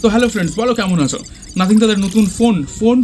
তো hello friends, বলো কেমন আছো? নাথিং তাদের নতুন ফোন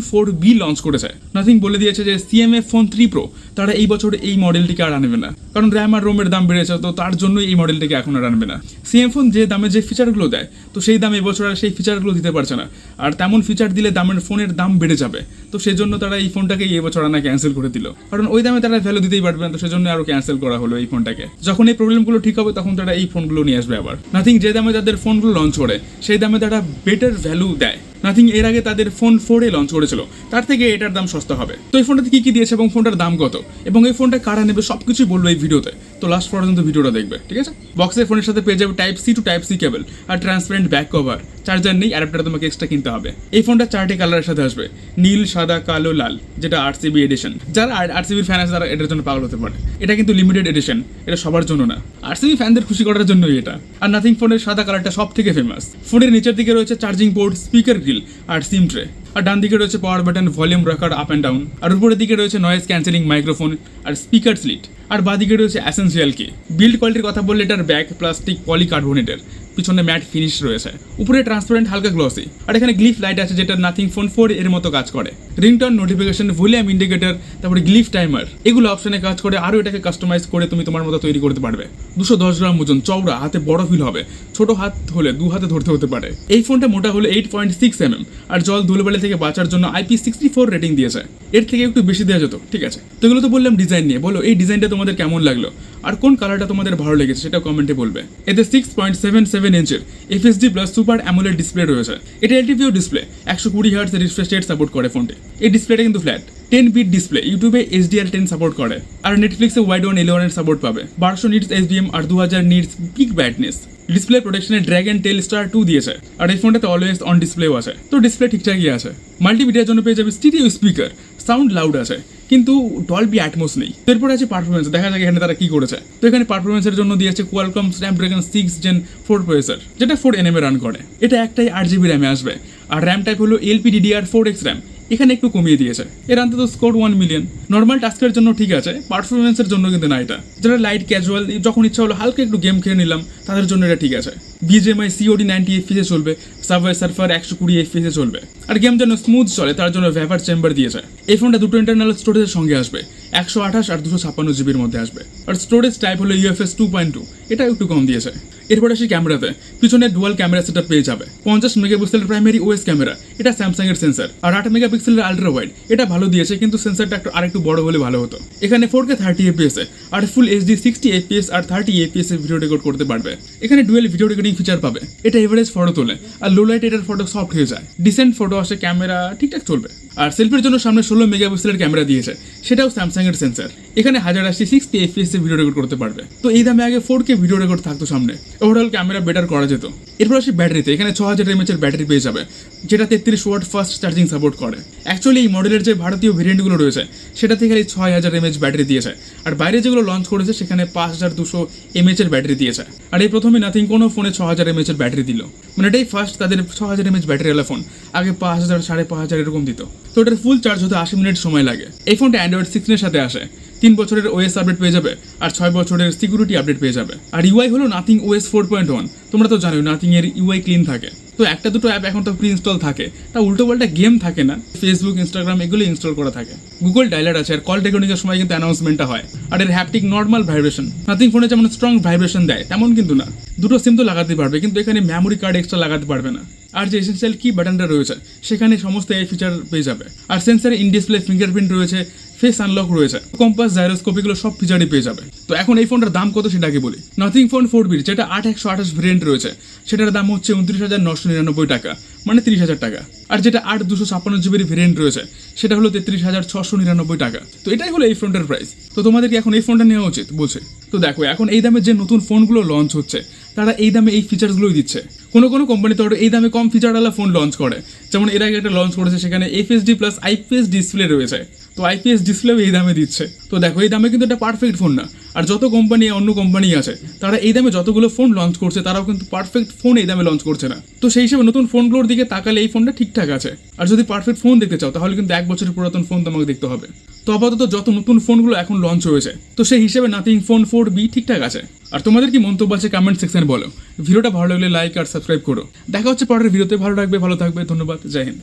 4B লঞ্চ করেছে। নাথিং বলে দিয়েছে যে CMA ফোন 3 Pro তারা এই বছর এই মডেলটিকে আর আনবে না, কারণ র্যাম আর রোমের দাম বেড়েছে, তো তার জন্যই এই মডেলটিকে এখন আর আনবে না। CM ফোন যে দামে যে ফিচারগুলো দেয়, তো সেই দামে এবছর আর সেই ফিচারগুলো দিতে পারছে না, আর তেমন ফিচার দিলে ফোনের দাম বেড়ে যাবে। তো সেই জন্য তারা এই ফোনটাকে এই বছর আনা ক্যান্সেল করে দিল, কারণ ওই দামে তারা ভ্যালু দিতেই পারবে না, তো সেজন্য আরো ক্যান্সেল করা হলো এই ফোনটাকে। যখন এই প্রবলেমগুলো ঠিক হবে তখন তারা এই ফোনগুলো নিয়ে আসবে আবার। নাথিং যে দামে তাদের ফোনগুলো লঞ্চ করে সেই দামে তারা বেটার ভ্যালু দেয়। নাথিং এর আগে তাদের ফোন 4A লঞ্চ করেছিল, তার থেকে এটার দাম সস্তা হবে। তো এই ফোনটাতে কি দিয়েছে এবং ফোনটার দাম কত এবং এই ফোনটা কারা নেবে সবকিছুই বলবো এই ভিডিওতে। তো লাস্ট পর্যন্ত ভিডিওটা দেখবে, ঠিক আছে? বক্সে ফোনের সাথে পেয়ে যাবে Type-C to Type-C কেবল আর ট্রান্সপারেন্ট ব্যাক কভার। চার্জার নেই, অ্যাডাপ্টার তোমাকে এক্সট্রা কিনতে হবে। এই ফোনটা 4টে কালারের সাথে আসবে, নীল, সাদা, কালো, লাল, যেটা RCB এডিশন। যারা RCB ফ্যান আছে তারা এটার জন্য পাগল হতে পারে। এটা কিন্তু লিমিটেড এডিশন, এটা সবার জন্য না, RCB ফ্যানদের খুশি করার জন্যই এটা। আর নাথিং ফোনের সাদা কালারটা সব থেকে ফেমাস। ফোনের নিচের দিকে রয়েছে চার্জিং পোর্ট, স্পিকার গ্রিল আর সিম ট্রে। আর ডান দিকে রয়েছে পাওয়ার বাটন, ভলিউম রাখার আপ অ্যান্ড ডাউন। আর উপরের দিকে রয়েছে নয়েজ ক্যান্সেলিং মাইক্রোফোন আর স্পিকার স্লিট। আর বাদিকে রয়েছে অ্যাসেনশিয়াল কি। বিল্ড কোয়ালিটির কথা বললে এটার ব্যাক প্লাস্টিক পলিকার্বনেটের, পিছনে ম্যাট ফিনিশ রয়েছে, উপরে ট্রান্সপারেন্ট হালকা গ্লসি। আর এখানে গ্লিফ লাইট আছে যেটা নাথিং ফোন 4 এর মতো কাজ করে। রিংটোন, নোটিফিকেশন, ভলিউম ইন্ডিকেটর, তারপরে গ্লিফ টাইমার, এগুলো অপশনে কাজ করে। আরও এটাকে কাস্টমাইজ করে তুমি তোমার মতো তৈরি করতে পারবে। 210 গ্রাম ওজন, চওড়া, হাতে বড় ফিল হবে, ছোট হাত হলে 2 হাতে ধরতে হতে পারে। এই ফোনটা মোটা হলে 8.6 mm আর জল ধুলোবালি থেকে বাঁচার জন্য IP64 রেটিং দিয়েছে। এর থেকে একটু বেশি দেওয়া যেত, ঠিক আছে? তো এগুলো তো বললাম ডিজাইন নিয়ে। বলো এই ডিজাইনটা তোমাদের কেমন লাগলো আর কোন কালারটা তোমাদের ভালো লেগেছে সেটা কমেন্টে বলবে। এতে 6.77 ইঞ্চের FHD plus super AMOLED display রয়েছে। এটা LTPO display, 120 Hz refresh rate support করে ফোনটি। এই ডিসপ্লেটা কিন্তু ফ্ল্যাট 10 বিট ডিসপ্লে, ইউটিউবে HDR10 সাপোর্ট করে আর নেটফ্লিক্সে ওয়াইড ওয়ান L1 এর সাপোর্ট পাবে। 1200 নিটস SBM আর 2000 নিটস পিক ব্রাইটনেস। ডিসপ্লে প্রোটেকশনে ড্র্যাগন টেল স্টার 2 দিয়েছে আর এই ফোনটাতে অলওয়েজ অন ডিসপ্লেও আছে, তো ডিসপ্লে ঠিকঠাকই আছে। মাল্টিমিডিয়ার জন্য পেয়ে যাবে স্টিরিও স্পিকার, সাউন্ড লাউড আছে, কিন্তু ডলবি অ্যাটমস নেই। এরপরে আছে পারফরমেন্স, দেখা যাক এখানে তারা কি করেছে। তো এখানে পারফরমেন্সের জন্য দিয়েছে কোয়ালকম স্ন্যাপড্রাগন 6 Gen 4 প্রসেসর, যেটা 4 nm রান করে। এটা একটাই 8GB র্যামে আসবে আর র্যাম টাইপ হলো LPDDR4X র্যাম। এখানে একটু কমিয়ে দিয়েছে। এর আনতে তো স্কোর 1 মিলিয়ন। নর্মাল টাস্কের জন্য ঠিক আছে, পারফরমেন্সের জন্য কিন্তু না এটা। যারা লাইট ক্যাজুয়াল, যখন ইচ্ছা হলো হালকা একটু গেম খেলে নিলাম, তাদের জন্য এটা ঠিক আছে। BGMI COD 90 FPS চলবে, সাবওয়ে সার্ফার 120 FPS চলবে। আর গেম যেন স্মুথ চলে তার জন্য ভ্যাপার চেম্বার দিয়েছে। এই ফোনটা দুটো ইন্টারনাল স্টোরেজের সঙ্গে আসবে, 128 আর 256 GB'র মধ্যে আসবে। আর স্টোরেজ টাইপ হলো UFS 2.2, এটা একটু কম দিয়েছে। এরপর আসি ক্যামেরাতে, পিছনে ডুয়াল ক্যামেরা সেটআপ পেয়ে যাবে। 50 মেগাপিক্সেলের প্রাইমারি OS ক্যামেরা, এটা স্যামসাং এর সেন্সর। আর 8 মেগাপিক্সেলের আলট্রা ওয়াইড, এটা ভালো দিয়েছে, কিন্তু সেন্সরটা আরেকটু বড় হলে ভালো হতো। এখানে 4K 30 FPS আর ফুল HD 60 FPS আর 30 FPS এর ভিডিও রেকর্ড করতে পারবে। এখানে ডুয়েল ভিডিও রেকর্ডিং ফিচার পাবে। এটা এভারেজ ফটো তোলে আর লো লাইট এটার ফটো সফট হয়ে যায়, ডিসেন্ট ফটো আসে, ক্যামেরা ঠিকঠাক চলবে। আর সেলফির জন্য সামনে 16 মেগাপিক্সেলের ক্যামেরা দিয়েছে, সেটাও স্যামসাং এর সেন্সর। এখানে 1080 60 FPS এ ভিডিও রেকর্ড করতে পারবে। তো এই দামে আগে 4K ভিডিও রেকর্ড থাকতো সামনে, ওভারঅল ক্যামেরা বেটার করা যেত। এরপর আসি ব্যাটারিতে, এখানে 6000 mAh এর ব্যাটারি পেয়ে যাবে, যেটা 33 ওয়াট ফাস্ট চার্জিং সাপোর্ট করে। অ্যাকচুয়ালি এই মডেলের যে ভারতীয় ভেরিয়েন্টগুলো রয়েছে সেটা থেকে এই 6000 mAh ব্যাটারি দিয়েছে, আর বাইরে যেগুলো লঞ্চ করেছে সেখানে 5200 mAh এর ব্যাটারি দিয়েছে। আর এই প্রথমে নাথিং কোনো ফোনে 6000 mAh এর ব্যাটারি দিল, মানে এটাই ফার্স্ট তাদের 6000 mAh ব্যাটারিওয়ালা ফোন। আগে 5000 5500 এরকম দিত। তো এটার ফুল চার্জ হতে 80 মিনিট সময় লাগে। এই ফোনটা অ্যান্ড্রয়েড 16 এর সাথে আসে, 3 বছরের OS আপডেট পেয়ে যাবে আর 6 বছরের সিকিউরিটি আপডেট পেয়ে যাবে। আর UI হলো নাথিং OS 4.1। তোমরা তো জানোই নাথিং এর UI ক্লিন থাকে। তো একটা দুটো অ্যাপ এখন তো প্রি ইনস্টল থাকে, তা উল্টো পাল্টা গেম থাকে না, ফেসবুক, ইনস্টাগ্রাম এগুলো ইনস্টল করা থাকে। গুগল ডায়লার আছে আর কল রেকর্ডিংয়ের সময় কিন্তু অ্যানাউন্সমেন্টটা হয়। আর এর হ্যাপটিক নর্মাল ভাইব্রেশন, নাথিং ফোনে যেমন স্ট্রং ভাইব্রেশন দেয় তেমন কিন্তু না। দুটো সিম তো লাগাতে পারবে, কিন্তু এখানে মেমোরি কার্ড এক্সট্রা লাগাতে পারবে না। আর যে এসেনশিয়াল কি বাটনটা রয়েছে সেখানে সমস্ত এই ফিচার পেয়ে যাবে। আর সেন্সারে ইন ডিসপ্লে ফিঙ্গারপ্রিন্ট রয়েছে, ফেস আনলক রয়েছে, কম্পাস, জাইরোস্কোপ এগুলো সব ফিচারই পেয়ে যাবে। তো এখন এই ফোনটার দাম কত সেটাকে বলি। নাথিং ফোন 4B যেটা 8128 ভেরিয়েন্ট রয়েছে সেটার দাম হচ্ছে 29,999 টাকা, মানে 30,000 টাকা। আর যেটা 8256 জিবির ভেরিয়েন্ট রয়েছে সেটা হলো 33,699 টাকা। তো এটাই হলো এই ফোনটার প্রাইস। তো তোমাদেরকে এখন এই ফোনটা নেওয়া উচিত বলছে। তো দেখো এখন এই দামে যে নতুন ফোনগুলো লঞ্চ হচ্ছে তারা এই দামে এই ফিচারসগুলোই দিচ্ছে। কোনো কোম্পানি তো এই দামে কম ফিচারওয়ালা ফোন লঞ্চ করে, যেমন এর আগে একটা লঞ্চ করেছে সেখানে FHD প্লাস IPS ডিসপ্লে রয়েছে, তো IPS ডিসপ্লেও এই দামে দিচ্ছে। তো দেখো এই দামে কিন্তু এটা পারফেক্ট ফোন না, আর যত কোম্পানি অন্য কোম্পানি আছে তারা এই দামে যতগুলো ফোন লঞ্চ করছে তারাও কিন্তু পারফেক্ট ফোন এই দামে লঞ্চ করছে না। তো সেই হিসেবে নতুন ফোনগুলোর দিকে তাকালে এই ফোনটা ঠিকঠাক আছে। আর যদি পারফেক্ট ফোন দেখতে চাও তাহলে কিন্তু 1 বছরের পুরাতন ফোন তোমাকে দেখতে হবে। তো আপাতত যত নতুন ফোনগুলো এখন লঞ্চ হয়েছে তো সেই হিসেবে নাথিং ফোন 4B ঠিকঠাক আছে। আর তোমাদের কি মন্তব্য আছে কমেন্ট সেকশনে বলো। ভিডিওটা ভালো লাগলে লাইক আর সাবস্ক্রাইব করো। দেখা হচ্ছে পরের ভিডিওতে। ভালো লাগবে, ভালো থাকবে। ধন্যবাদ। জয় হিন্দ।